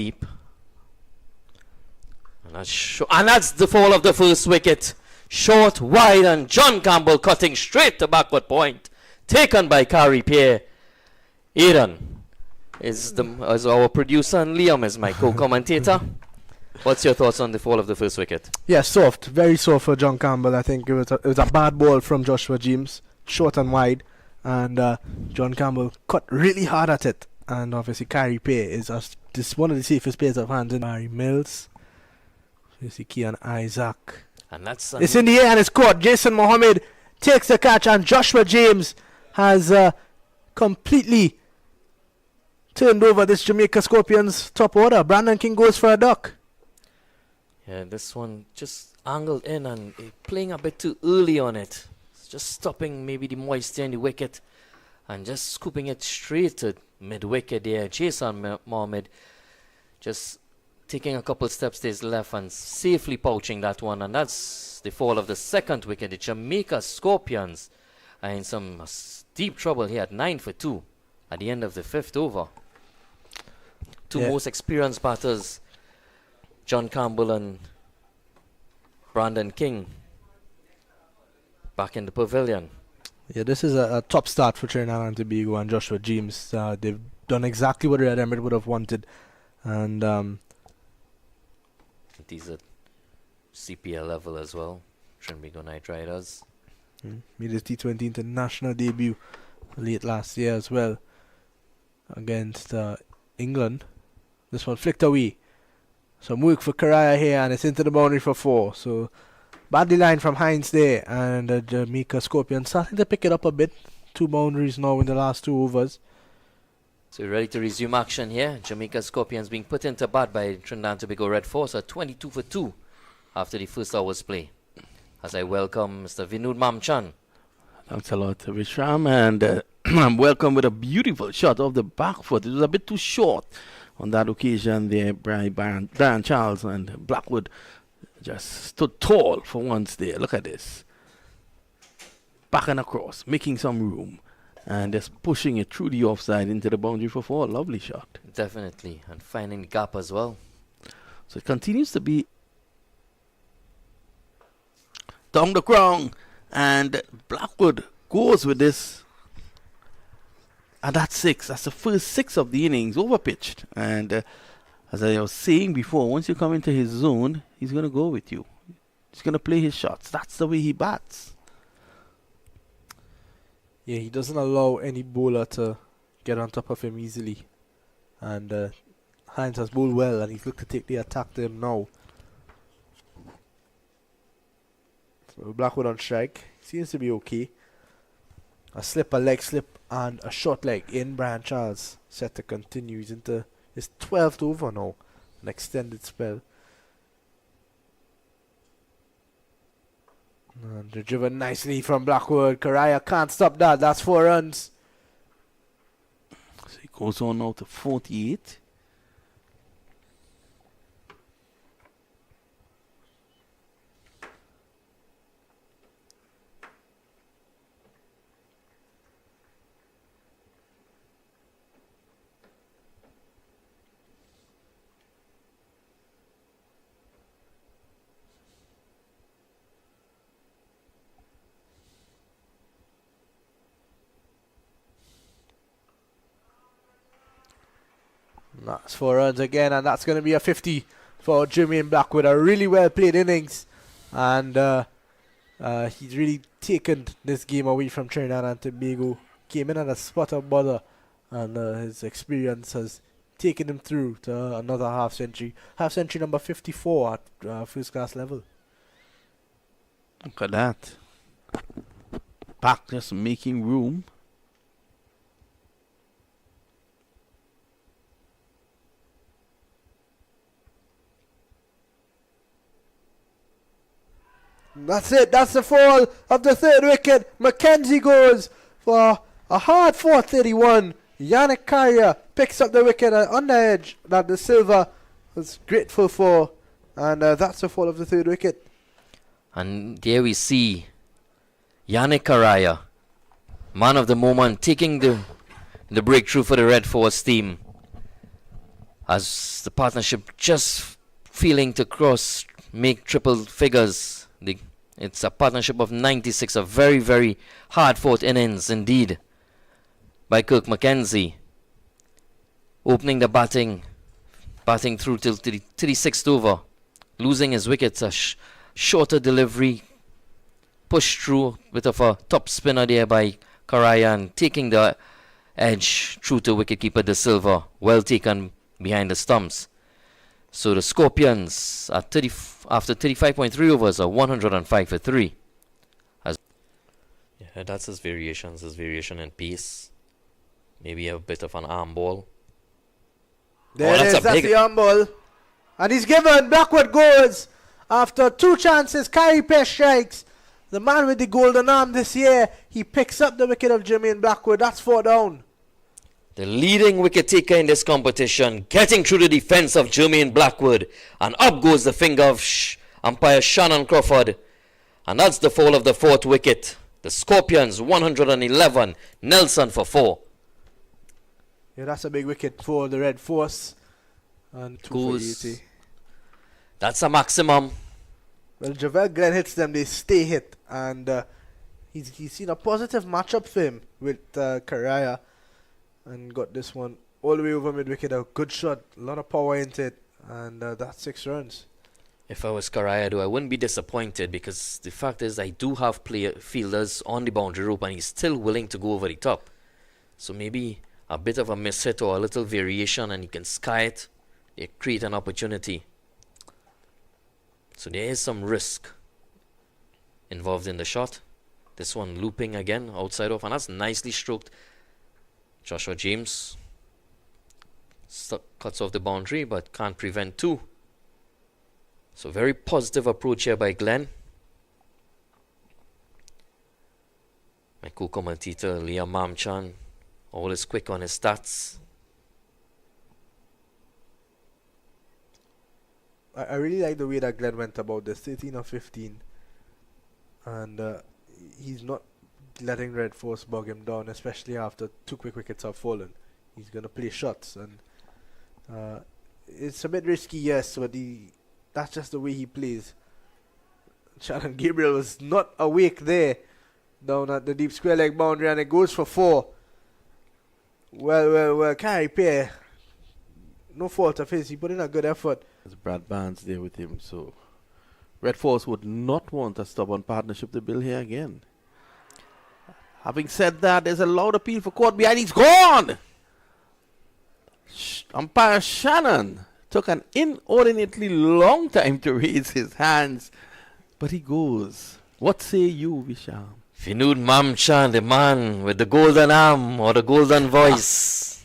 deep. And that's the fall of the first wicket. Short, wide, and John Campbell cutting straight to backward point. Taken by Karia. Aidan is our producer, and Liam is my co-commentator. What's your thoughts on the fall of the first wicket? Yeah, soft. Very soft for John Campbell. I think it was a bad ball from Joshua James. Short and wide. And John Campbell cut really hard at it. And obviously Karia is just one of the safest players of hands in Barry Mills. You see Kean Isaac. And that's it's in the air and it's caught. Jason Mohammed takes the catch and Joshua James has completely turned over this Jamaica Scorpions top order. Brandon King goes for a duck. Yeah, this one just angled in and playing a bit too early on it. It's just stopping maybe the moisture in the wicket and just scooping it straight to mid-wicket there. Jason Mohammed just taking a couple steps to his left and safely pouching that one. And that's the fall of the second wicket. The Jamaica Scorpions are in some deep trouble here at 9 for 2 at the end of the 5th over. Two most experienced batters, John Campbell and Brandon King, back in the pavilion. Yeah, this is a top start for Trinidad and Tobago and Joshua James. They've done exactly what Red Emirate would have wanted. And these are CPL level as well. Trinidad Night Riders. Made his T20 international debut late last year as well against England. This one flicked away. Some work for Karia here and it's into the boundary for 4. So badly lined from Hines there, and the Jamaica Scorpions starting to pick it up a bit. 2 boundaries now in the last 2 overs. So we're ready to resume action here. Jamaica Scorpions being put into bat by Trinidad and Tobago Red Force at 22 for 2 after the first hour's play. As I welcome Mr. Vinud Mamchan. Thanks a lot, Vishram, and I'm welcome with a beautiful shot of the back foot. It was a bit too short on that occasion there by Brian Charles, and Blackwood just stood tall for once there. Look at this. Back and across, making some room. And just pushing it through the offside into the boundary for 4. Lovely shot. Definitely. And finding the gap as well. So it continues to be down the ground. And Blackwood goes with this. And that's 6. That's the first 6 of the innings. Overpitched. And as I was saying before, once you come into his zone, he's going to go with you. He's going to play his shots. That's the way he bats. Yeah, he doesn't allow any bowler to get on top of him easily. And Hines has bowled well, and he's looked to take the attack to him now. So Blackwood on strike. Seems to be okay. A slip, a leg slip, and a short leg in. Brian Charles set to continue. He's into his 12th over now. An extended spell. And they're driven nicely from Blackwood. Karia can't stop that. That's 4 runs. So he goes on now to 48. That's 4 runs again, and that's going to be a 50 for Jermaine Blackwood. A really well played innings, and he's really taken this game away from Trinidad and Tobago. Came in at a spot of bother, and his experience has taken him through to another half century. Half century number 54 at first class level. Look at that. Back just making room. That's it. That's the fall of the 3rd wicket. Mackenzie goes for a hard 431. Yannick Karia picks up the wicket on the edge that the Silver was grateful for. And that's the fall of the 3rd wicket. And there we see Yannick Karia, man of the moment, taking the breakthrough for the Red Force team. as the partnership just feeling to make triple figures. It's a partnership of 96, a very, very hard-fought innings indeed by Kirk McKenzie. Opening the batting through till the 36th over, losing his wickets, a shorter delivery, pushed through, bit of a top spinner there by Karia, and taking the edge through to wicketkeeper De Silva, well taken behind the stumps. So the Scorpions at after 35.3 overs are 105 for 3. Yeah, that's his variation in pace. Maybe a bit of an arm ball. There that's it is, a that's big the arm ball. And he's given, backward goes. After 2 chances, Karia pair strikes. The man with the golden arm this year, he picks up the wicket of Jermaine Blackwood. That's 4 down. The leading wicket taker in this competition, getting through the defence of Jermaine Blackwood, and up goes the finger of umpire Shannon Crawford, and that's the fall of the 4th wicket. The Scorpions 111, Nelson for 4. Yeah, that's a big wicket for the Red Force, and 2 for 80. That's a maximum. Well, Javel Glenn hits them, they stay hit, and he's seen a positive matchup for him with Karia. And got this one all the way over mid-wicket. A good shot, a lot of power into it, and that's 6 runs. If I was Karia, though, I wouldn't be disappointed, because the fact is I do have fielders on the boundary rope, and he's still willing to go over the top. So maybe a bit of a miss hit or a little variation, and he can sky it. They create an opportunity. So there is some risk involved in the shot. This one looping again outside off, and that's nicely stroked. Joshua James cuts off the boundary, but can't prevent 2. So very positive approach here by Glenn. My co-commentator Liam Mamchan, always quick on his stats. I really like the way that Glenn went about this, 13 or 15. And he's not letting Red Force bog him down, especially after 2 quick wickets have fallen. He's going to play shots, and it's a bit risky, yes, but that's just the way he plays. Shannon Gabriel was not awake there down at the deep square leg boundary, and it goes for 4. Well, Karia pair, no fault of his, he put in a good effort. There's Brad Barnes there with him, so Red Force would not want a stubborn partnership to build here again. Having said that, there's a loud appeal for court behind. He's gone! Umpire Shannon took an inordinately long time to raise his hands, but he goes. What say you, Vishal? Finud Mamchan, the man with the golden arm or the golden voice,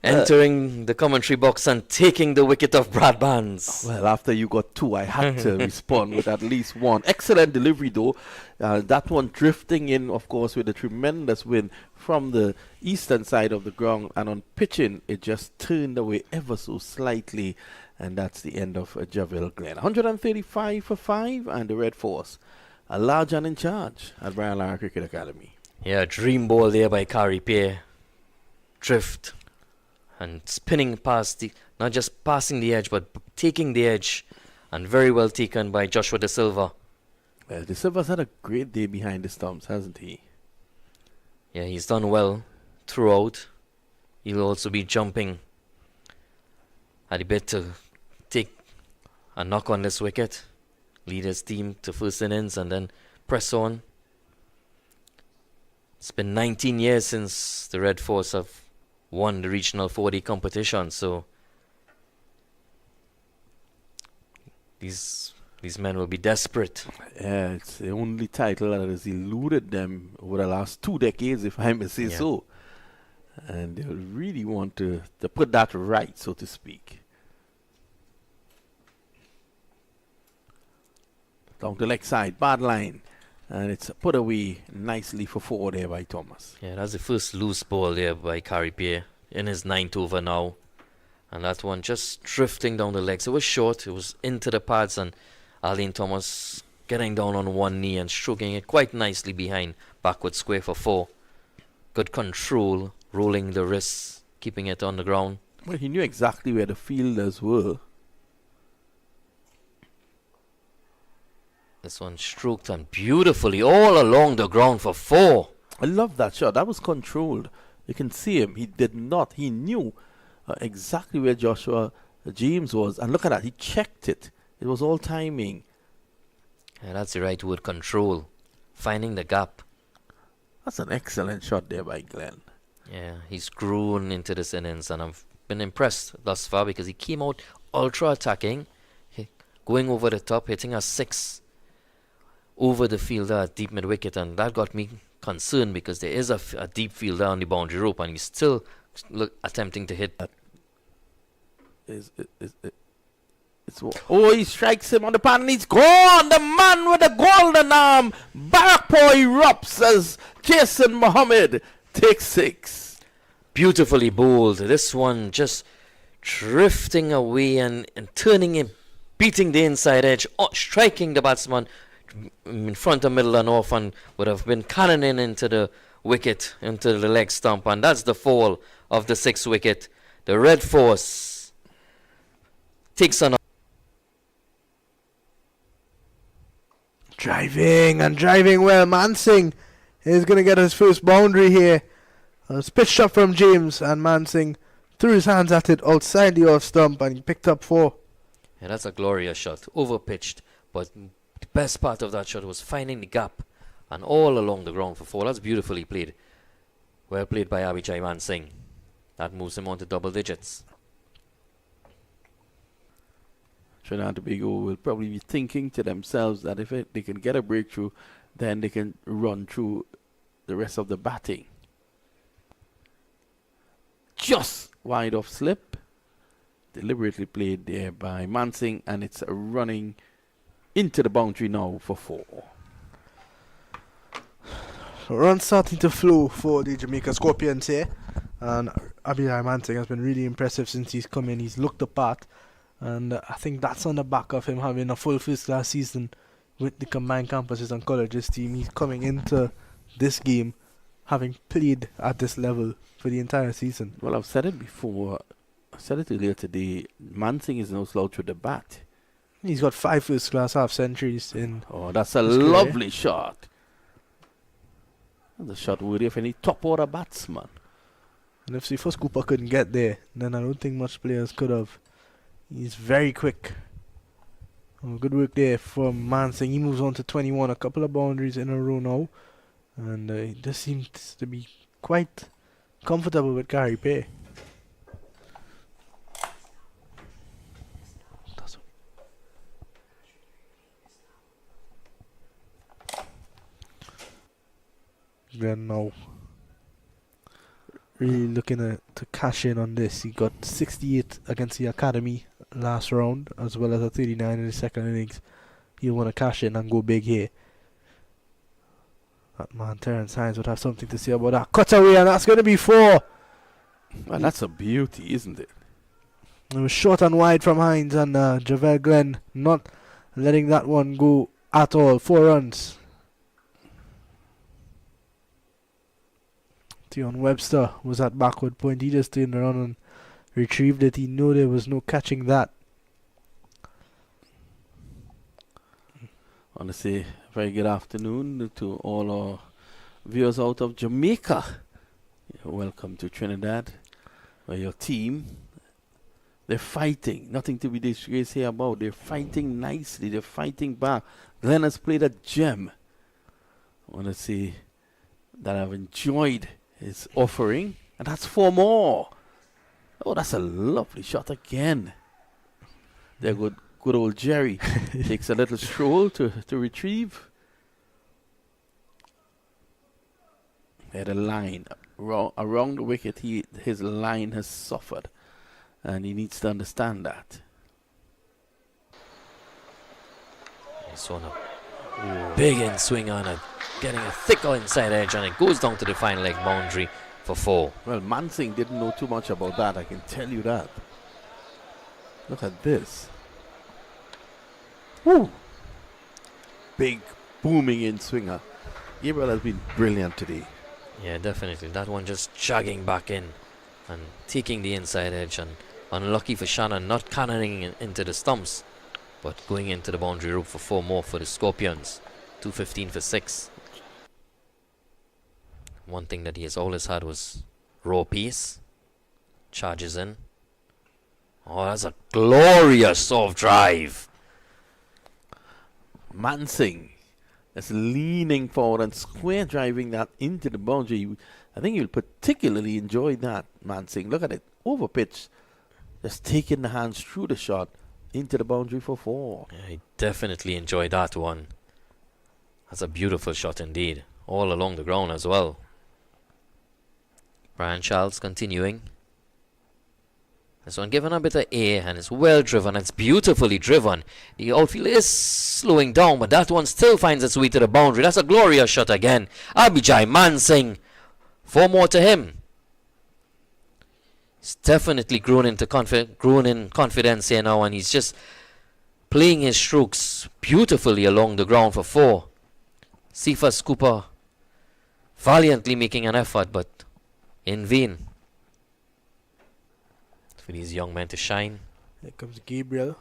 entering the commentary box and taking the wicket of Brad Barnes. Well, after you got 2, I had to respond with at least 1. Excellent delivery, though. That one drifting in, of course, with a tremendous wind from the eastern side of the ground. And on pitching, it just turned away ever so slightly. And that's the end of Javel Glenn. 135 for 5, and the Red Force are large and in charge at Brian Lara Cricket Academy. Yeah, dream ball there by Karia. Drift. And spinning past not just passing the edge, but taking the edge. And very well taken by Joshua De Silva. Well, De Silva's had a great day behind the stumps, hasn't he? Yeah, he's done well throughout. He'll also be jumping at the bit to take a knock on this wicket. Lead his team to first innings and then press on. It's been 19 years since the Red Force have won the regional 4-day competition, so these men will be desperate. Yeah, it's the only title that has eluded them over the last 2 decades, if I may say so. And they really want to put that right, so to speak. Down the leg side, bad line. And it's put away nicely for 4 there by Thomas. Yeah, that's the first loose ball there by Karia in his 9th over now. And that one just drifting down the legs. It was short, it was into the pads, and Alain Thomas getting down on one knee and stroking it quite nicely behind backward square for 4. Good control, rolling the wrists, keeping it on the ground. Well, he knew exactly where the fielders were. This one stroked and beautifully all along the ground for 4. I love that shot. That was controlled. You can see him. He did not. He knew exactly where Joshua James was. And look at that. He checked it. It was all timing. Yeah, that's the right word, control. Finding the gap. That's an excellent shot there by Glenn. Yeah, he's grown into this innings, and I've been impressed thus far because he came out ultra attacking, going over the top, hitting a 6 over the fielder at deep mid wicket, and that got me concerned because there is a deep fielder on the boundary rope, and he's still attempting to hit that. Oh, he strikes him on the pan and he's gone. The man with the golden arm. Barakpo erupts as Jason Mohammed takes 6. Beautifully bowled. This one just drifting away and turning him, beating the inside edge, striking the batsman in front of middle and off, and would have been cannoning into the wicket, into the leg stump, and that's the fall of the 6th wicket. The Red Force takes on. Driving well. Mansingh is going to get his first boundary here. A pitch shot from James, and Mansingh threw his hands at it outside the off stump, and he picked up 4. Yeah, that's a glorious shot. Over pitched, but the best part of that shot was finding the gap and all along the ground for 4. That's beautifully played. Well played by Abhijay Mansingh. That moves him on to double digits. Trinidad Tobago will probably be thinking to themselves that if they can get a breakthrough, then they can run through the rest of the batting. Just wide off slip. Deliberately played there by Mansingh, and it's running into the boundary now for 4. Runs starting to flow for the Jamaica Scorpions here, and Abhijay Mansingh has been really impressive since he's come in. He's looked the part, and I think that's on the back of him having a full first class season with the combined campuses and colleges team. He's coming into this game having played at this level for the entire season. Well, I've said it before. I said it earlier today. Mansingh is no slouch with the bat. He's got 5 first class half centuries in. Oh, that's a his career. lovely shot. That's a shot worthy of any top order batsman. And if Sifos Cooper couldn't get there, then I don't think much players could have. He's very quick. Oh, good work there from Mansingh. He moves on to 21, a couple of boundaries in a row now. And he just seems to be quite comfortable with Gary Pay. Glenn now really looking to cash in on this. He got 68 against the Academy last round, as well as a 39 in the second innings. He'll want to cash in and go big here. That man Terence Hines would have something to say about that. Cut away, and that's going to be 4. Well, that's a beauty, isn't it? It was short and wide from Hines, and Javel Glenn not letting that one go at all. 4 runs. Tion Webster was at backward point. He just turned around and retrieved it. He knew there was no catching that. I want to say very good afternoon to all our viewers out of Jamaica. Welcome to Trinidad, where your team, they're fighting. Nothing to be disgraced here about. They're fighting nicely. They're fighting back. Glenn has played a gem. I want to say that I've enjoyed his offering, and that's 4 more. Oh, that's a lovely shot again. There good old Jerry takes a little stroll to retrieve. Had a line around the wicket. His line has suffered, and he needs to understand that. This one a big in swing on it, getting a thicker inside edge, and it goes down to the final leg boundary for 4. Well, Mansingh didn't know too much about that, I can tell you that. Look at this. Woo! Big, booming in swinger. Gabriel has been brilliant today. Yeah, definitely. That one just jogging back in. and taking the inside edge, and unlucky for Shannon not cannoning into the stumps, but going into the boundary rope for 4 more for the Scorpions. 215 for 6. One thing that he has always had was raw pace. Charges in. Oh, that's a glorious off drive. Singh is leaning forward and square driving that into the boundary. I think you'll particularly enjoy that, Singh. Look at it. Over pitch. Just taking the hands through the shot into the boundary for 4. Yeah, I definitely enjoyed that one. That's a beautiful shot indeed. All along the ground as well. Brian Charles continuing. This one given a bit of air, and it's well driven. It's beautifully driven. The outfield is slowing down, but that one still finds its way to the boundary. That's a glorious shot again. Abhijay Singh. 4 more to him. He's definitely grown in confidence here now, and he's just playing his strokes beautifully along the ground for 4. Cephas Cooper valiantly making an effort, but in vain. For these young men to shine. Here comes Gabriel.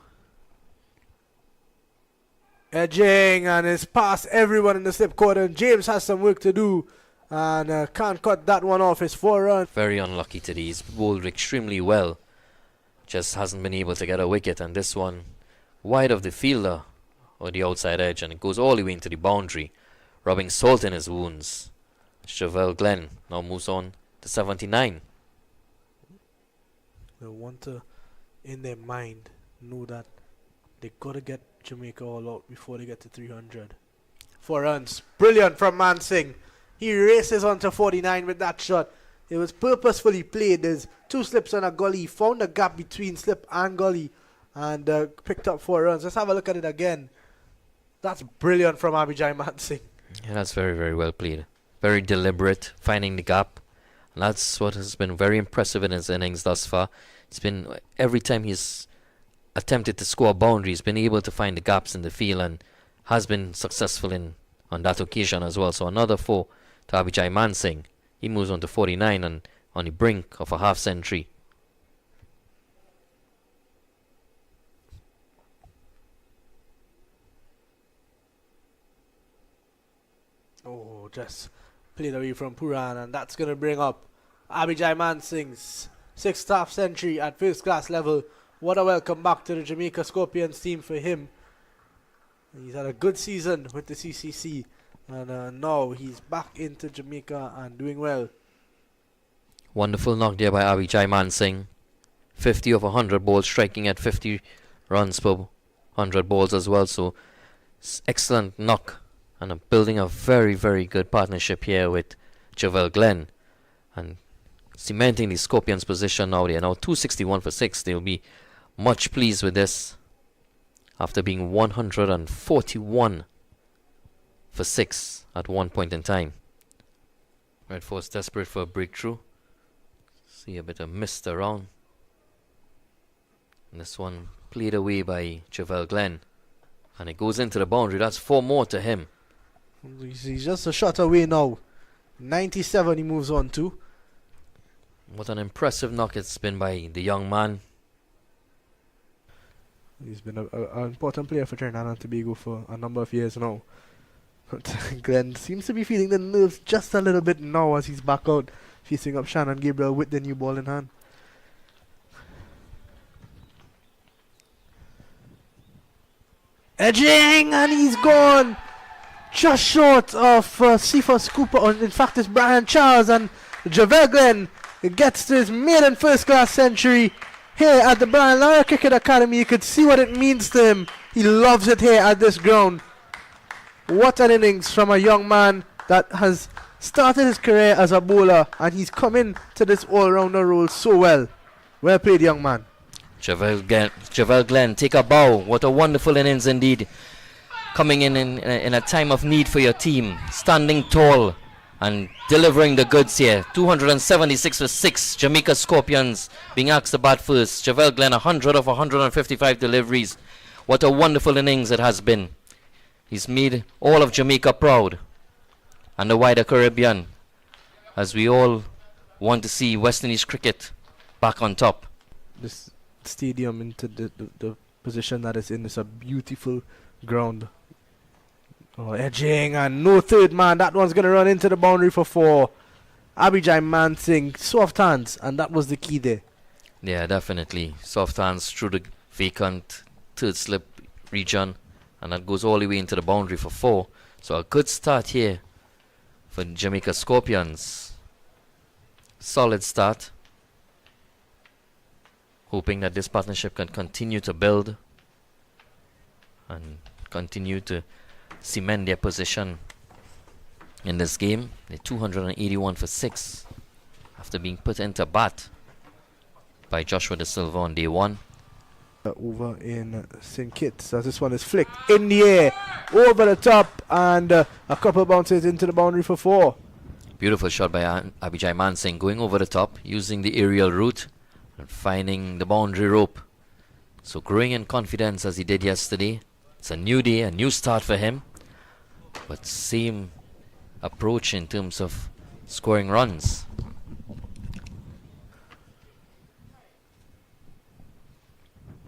Edging, and it's past everyone in the slip quarter. James has some work to do, and can't cut that one off. It's 4 runs. Very unlucky today. He's bowled extremely well. Just hasn't been able to get a wicket, and this one wide of the fielder or the outside edge, and it goes all the way into the boundary, rubbing salt in his wounds. Javel Glenn now moves on to 79. They want to, in their mind, know that they got to get Jamaica all out before they get to 300. 4 runs. Brilliant from Singh. He races on to 49 with that shot. It was purposefully played. There's 2 slips and a gully. He found a gap between slip and gully and picked up 4 runs. Let's have a look at it again. That's brilliant from Abhijay Singh. Yeah, that's very, very well played. Very deliberate, finding the gap. And that's what has been very impressive in his innings thus far. It's been every time he's attempted to score a boundary, he's been able to find the gaps in the field and has been successful on that occasion as well. So another 4 to Abhijay Singh. He moves on to 49 and on the brink of a half century. Oh, just played away from Puran, and that's going to bring up Abhijay Singh's 6th half century at first class level. What a welcome back to the Jamaica Scorpions team for him. He's had a good season with the CCC, and now he's back into Jamaica and doing well. Wonderful knock there by Abhijay Singh. 50 of 100 balls, striking at 50 runs per 100 balls as well. So excellent knock, and building a very, very good partnership here with Javel Glenn, and cementing the Scorpions' position now. They are now 261 for 6. They'll be much pleased with this after being 141 for 6 at one point in time. Red Force desperate for a breakthrough. See a bit of mist around. And this one played away by Javel Glenn, and it goes into the boundary. That's 4 more to him. He's just a shot away now. 97 he moves on to. What an impressive knock it's been by the young man. He's been an important player for Trinidad and Tobago for a number of years now. But Glenn seems to be feeling the nerves just a little bit now as he's back out facing up Shannon Gabriel with the new ball in hand. Edging, and he's gone just short of Cephas Cooper. In fact, it's Brian Charles, and Javel Glenn gets to his maiden first class century here at the Brian Lara Cricket Academy. You could see what it means to him. He loves it here at this ground. What an innings from a young man that has started his career as a bowler, and he's come in to this all-rounder role so well. Well played, young man. Javel Glenn, take a bow. What a wonderful innings indeed. Coming in a time of need for your team. Standing tall and delivering the goods here. 276 for 6. Jamaica Scorpions being asked to bat first. Javel Glenn, 100 of 155 deliveries. What a wonderful innings it has been. He's made all of Jamaica proud, and the wider Caribbean, as we all want to see West Indies cricket back on top. This stadium into the position that it's in is a beautiful ground. Oh, edging and no third man. That one's going to run into the boundary for 4. Abhijay Man Singh, soft hands, and that was the key there. Yeah, definitely. Soft hands through the vacant third slip region, and that goes all the way into the boundary for 4. So a good start here for Jamaica Scorpions. Solid start. Hoping that this partnership can continue to build and continue to cement their position in this game. They're 281 for 6 after being put into bat by Joshua De Silva on day 1. Over in St. Kitts as this one is flicked in the air over the top, and a couple bounces into the boundary for 4. Beautiful shot by Abhijay Man Singh, going over the top using the aerial route and finding the boundary rope. So growing in confidence as he did yesterday. It's a new day, a new start for him, but same approach in terms of scoring runs.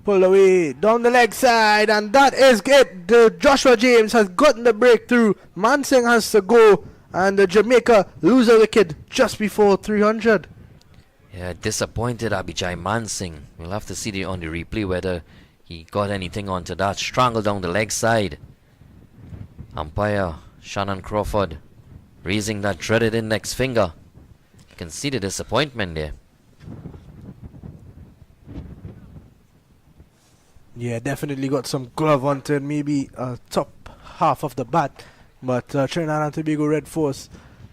Pulled away down the leg side, and that is it. Joshua James has gotten the breakthrough. Man Singh has to go, and Jamaica lose a wicket just before 300. Yeah, disappointed Abhijay Man Singh. We'll have to see on the replay whether he got anything onto that. Strangled down the leg side. Umpire Shannon Crawford raising that dreaded index finger. You can see the disappointment there. Yeah, definitely got some glove onto maybe top half of the bat, but Trinidad and Tobago Red Force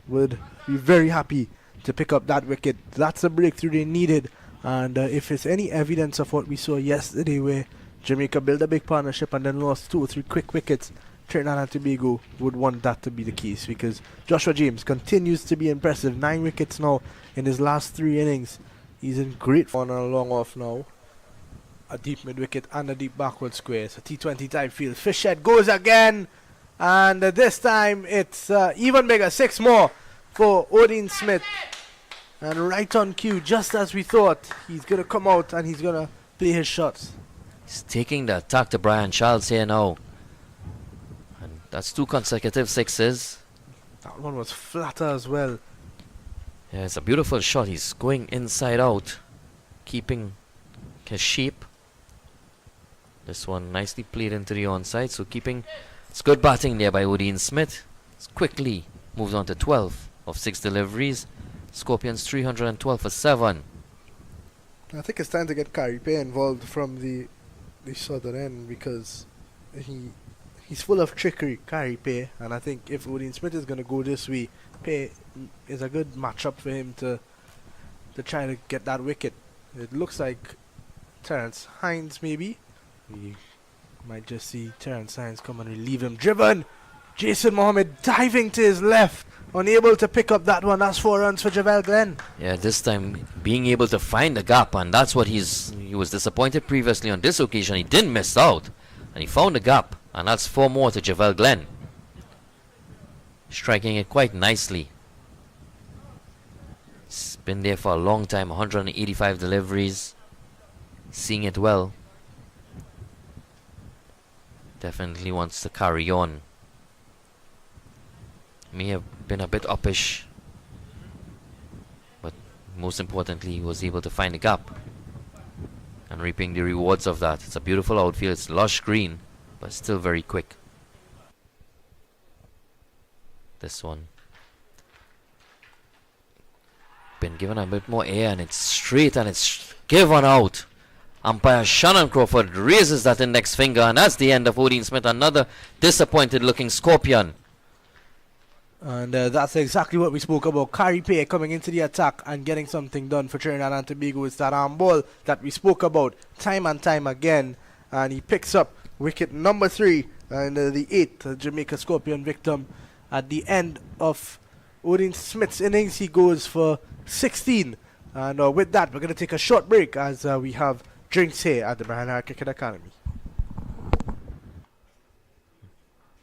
would be very happy to pick up that wicket. That's a breakthrough they needed, and if it's any evidence of what we saw yesterday where Jamaica built a big partnership and then lost 2 or 3 quick wickets, Trinidad and Tobago would want that to be the case, because Joshua James continues to be impressive. 9 wickets now in his last 3 innings. He's in great form. On a long off now. A deep mid wicket and a deep backward square. It's a T20 type field. Fishhead goes again, and this time it's even bigger. 6 more for Odin Smith, and right on cue, just as we thought, he's gonna come out and he's gonna play his shots. He's taking the attack to Brian Charles here now, and that's 2 consecutive 6s. That one was flatter as well. Yeah, it's a beautiful shot. He's going inside out, keeping his shape. This one nicely played into the onside, so keeping. It's good batting there by Odin Smith. It's quickly moves on to 12 of 6 deliveries. Scorpions 312 for 7. I think it's time to get Karia involved from the southern end, because he's full of trickery, Karia, and I think if Odin Smith is going to go this way, Pay is a good matchup for him to try to get that wicket. It looks like Terence Hines maybe. We might just see Terence Hines come and relieve him. Driven! Jason Mohammed diving to his left, unable to pick up that one. That's 4 runs for Javel Glenn. Yeah, this time being able to find the gap, and that's what he was disappointed previously. On this occasion, he didn't miss out, and he found the gap, and that's 4 more to Javel Glenn. Striking it quite nicely. He's been there for a long time, 185 deliveries, seeing it well. Definitely wants to carry on. May have been a bit uppish, but most importantly, he was able to find a gap and reaping the rewards of that. It's a beautiful outfield. It's lush green, but still very quick. This one been given a bit more air, and it's straight, and it's given out. Umpire Shannon Crawford raises that index finger, and that's the end of Odin Smith. Another disappointed looking Scorpion. And that's exactly what we spoke about. Karia coming into the attack and getting something done for Trinidad and Tobago. It's that arm ball that we spoke about time and time again. And he picks up wicket number 3 and the 8th Jamaica Scorpion victim. At the end of Odin Smith's innings, he goes for 16. And with that, we're going to take a short break as we have drinks here at the Brian Cricket Academy.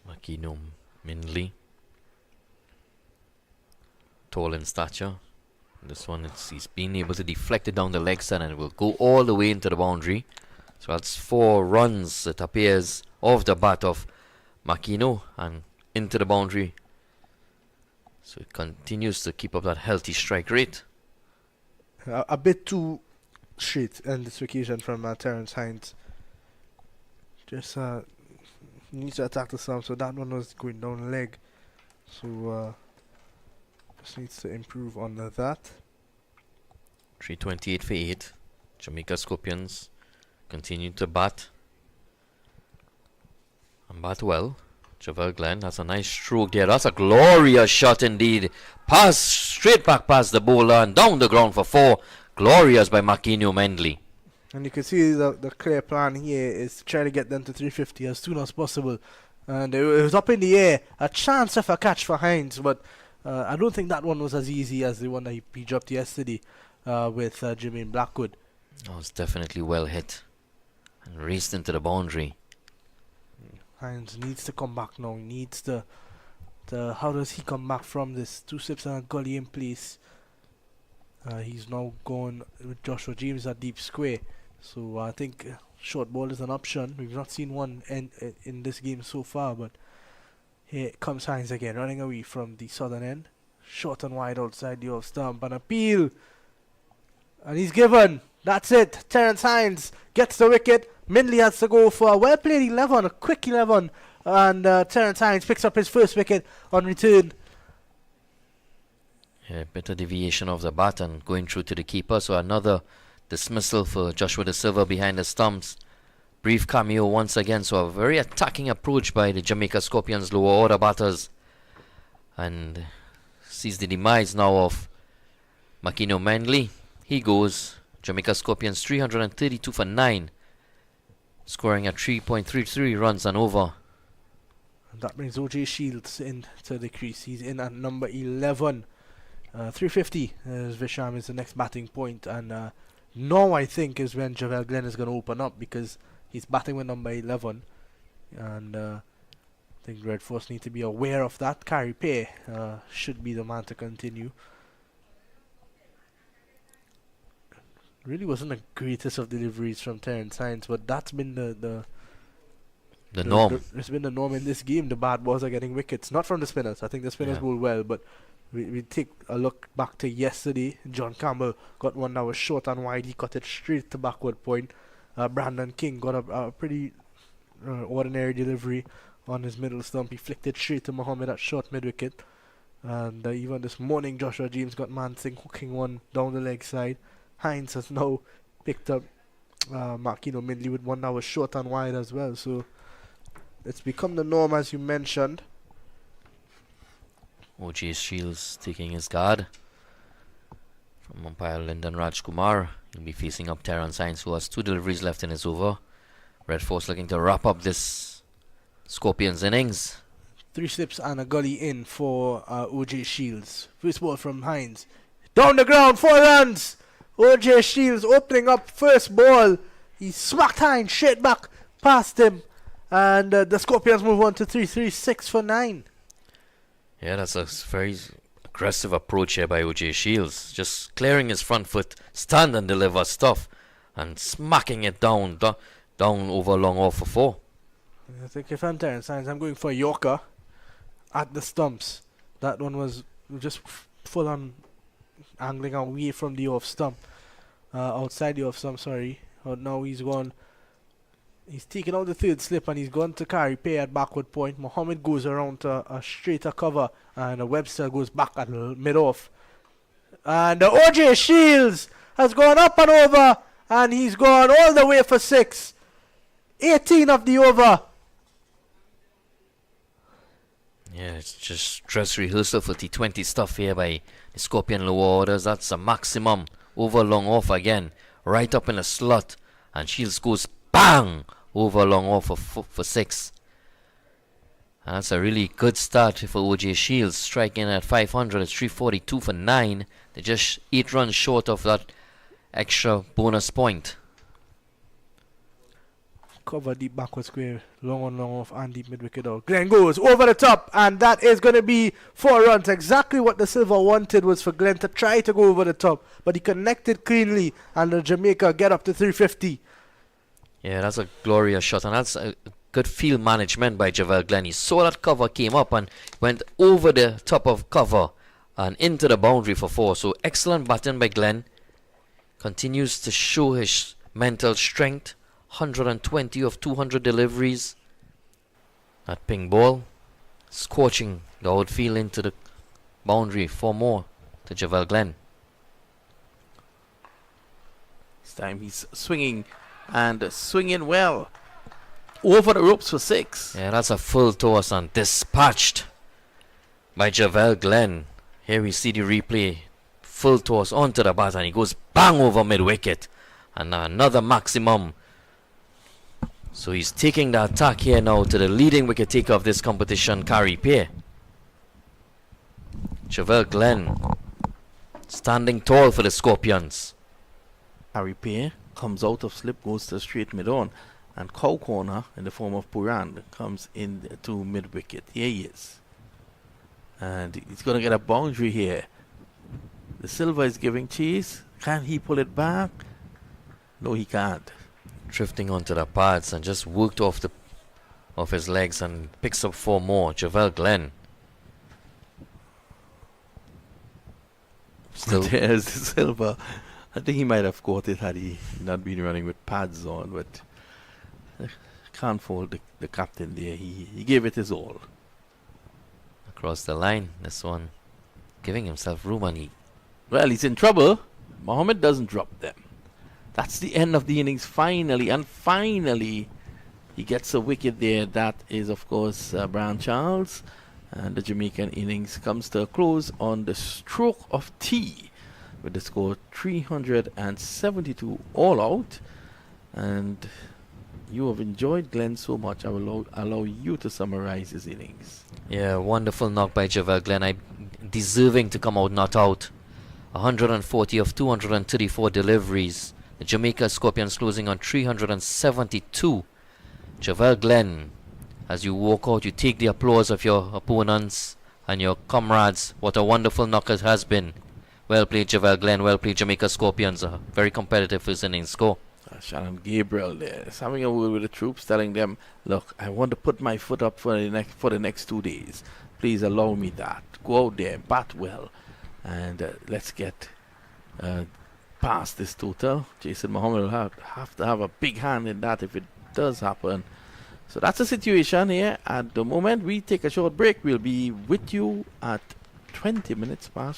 Makinum Minley, tall in stature, This one, he's been able to deflect it down the leg side and it will go all the way into the boundary. So that's 4 runs, it appears, off the bat of Makino and into the boundary. So it continues to keep up that healthy strike rate. A bit too straight on this occasion from Terence Hines. Just needs to attack the stump, so that one was going down the leg. So just needs to improve on that. 328 for 8. Jamaica Scorpions continue to bat. And bat well. Javel Glenn, that's a nice stroke there. That's a glorious shot indeed. Pass straight back past the bowler and down the ground for 4. Glorious by Makino Mendley. And you can see the clear plan here is to try to get them to 350 as soon as possible. And it was up in the air. A chance of a catch for Hines, but I don't think that one was as easy as the one that he dropped yesterday with Jermaine Blackwood. That was definitely well hit. And raced into the boundary. Hines needs to come back now. He needs to how does he come back from this? 2 slips and a gully in place. He's now going with Joshua James at deep square. So I think short ball is an option. We've not seen one in this game so far, but here comes Hines again, running away from the southern end. Short and wide outside the off stump. An appeal. And he's given. That's it. Terence Hines gets the wicket. Mindley has to go for a well-played 11, a quick 11. And Terence Hines picks up his first wicket on return. Yeah, bit of deviation of the bat and going through to the keeper. So another dismissal for Joshua De Silva behind the stumps. Brief cameo once again. So a very attacking approach by the Jamaica Scorpions lower order batters. And sees the demise now of Makino Mendley. He goes. Jamaica Scorpions 332 for 9. Scoring at 3.33 runs and over. And that brings OJ Shields into the crease. He's in at number 11. 350 as Visham is the next batting point, and now I think is when Javel Glenn is going to open up because he's batting with number 11, and I think Red Force need to be aware of that. Karia should be the man to continue. Really wasn't the greatest of deliveries from Terence Hines, but that's been the norm. It's been the norm in this game. The bad balls are getting wickets, not from the spinners. I think the spinners bowl well, but we take a look back to yesterday. John Campbell got one that was short and wide. He cut it straight to backward point. Brandon King got a pretty ordinary delivery on his middle stump. He flicked it straight to Mohammed at short mid wicket. And even this morning, Joshua James got Man Singh hooking one down the leg side. Hines has now picked up Makino Mendley with one that was short and wide as well. So it's become the norm, as you mentioned. OJ Shields taking his guard from umpire Lyndon Rajkumar. He'll be facing up Terence Hines, who has 2 deliveries left in his over. Red Force looking to wrap up this Scorpions innings. 3 slips and a gully in for OJ Shields. First ball from Hines. Down the ground, 4 runs! OJ Shields opening up first ball. He smacked Hines straight back past him. And the Scorpions move on to 336 for 9. Yeah, that's a very aggressive approach here by OJ Shields. Just clearing his front foot, stand and deliver stuff, and smacking it down over long off for 4. I think if I'm Terence Hines, I'm going for a Yorker at the stumps. That one was just full on angling away from the off stump. Outside the off stump, sorry. Now he's gone. He's taken out the 3rd slip and he's gone to Karia at backward point. Mohammed goes around to a straighter cover and Webster goes back at mid-off. And OJ Shields has gone up and over and he's gone all the way for 6. 18 of the over. Yeah, it's just dress rehearsal for T20 stuff here by the Scorpion lower orders. That's a maximum. Over long off again. Right up in a slot. And Shields goes bang! Over long off for 6. And that's a really good start for OJ Shields. Striking at 500. It's 342 for 9. They're just 8 runs short of that extra bonus point. cover deep backward square. Long on long off and deep mid wicket out. Glenn goes over the top, and that is going to be 4 runs. Exactly what the Silver wanted was for Glenn to try to go over the top, but he connected cleanly, and the Jamaica get up to 350. Yeah, that's a glorious shot, and that's a good field management by Javel Glenn. He saw that cover came up and went over the top of cover and into the boundary for 4. So excellent batting by Glenn. Continues to show his mental strength. 120 of 200 deliveries. That ping ball scorching the outfield into the boundary. 4 more to Javel Glenn. This time he's swinging and swinging well. Over the ropes for 6. Yeah, that's a full toss and dispatched by Javel Glenn. Here we see the replay. Full toss onto the bat and he goes bang over mid-wicket. And another maximum. So he's taking the attack here now to the leading wicket taker of this competition, Karia. Javel Glenn standing tall for the Scorpions. Karia comes out of slip, goes to straight mid-on, and cow corner in the form of Puran comes in to mid-wicket. Here he is. And he's going to get a boundary here. The Silver is giving chase. Can he pull it back? No, he can't. Drifting onto the pads and just worked off his legs and picks up 4 more. Javel Glenn. Still There's the Silver. I think he might have caught it had he not been running with pads on, but can't fault the captain there. He gave it his all. across the line. This one giving himself room and he... Well, he's in trouble. Mohammed doesn't drop them. That's the end of the innings finally. And finally, he gets a wicket there. That is, of course, Brian Charles. And the Jamaican innings comes to a close on the stroke of tea with the score 372 all out. And you have enjoyed Glenn so much, I will allow you to summarize his innings. Yeah, wonderful knock by Javel Glenn. Deserving to come out not out. 140 of 234 deliveries. The Jamaica Scorpions closing on 372. Javel Glenn, as you walk out, you take the applause of your opponents and your comrades. What a wonderful knock it has been. Well played, Javel Glenn. Well played, Jamaica Scorpions. A very competitive first innings score. Shannon Gabriel there is having a word with the troops, telling them, look, I want to put my foot up for the next 2 days. Please allow me that. Go out there, bat well, and let's get past this total. Jason Mohammed will have to have a big hand in that if it does happen. So that's the situation here. At the moment, we take a short break. We'll be with you at 20 minutes past.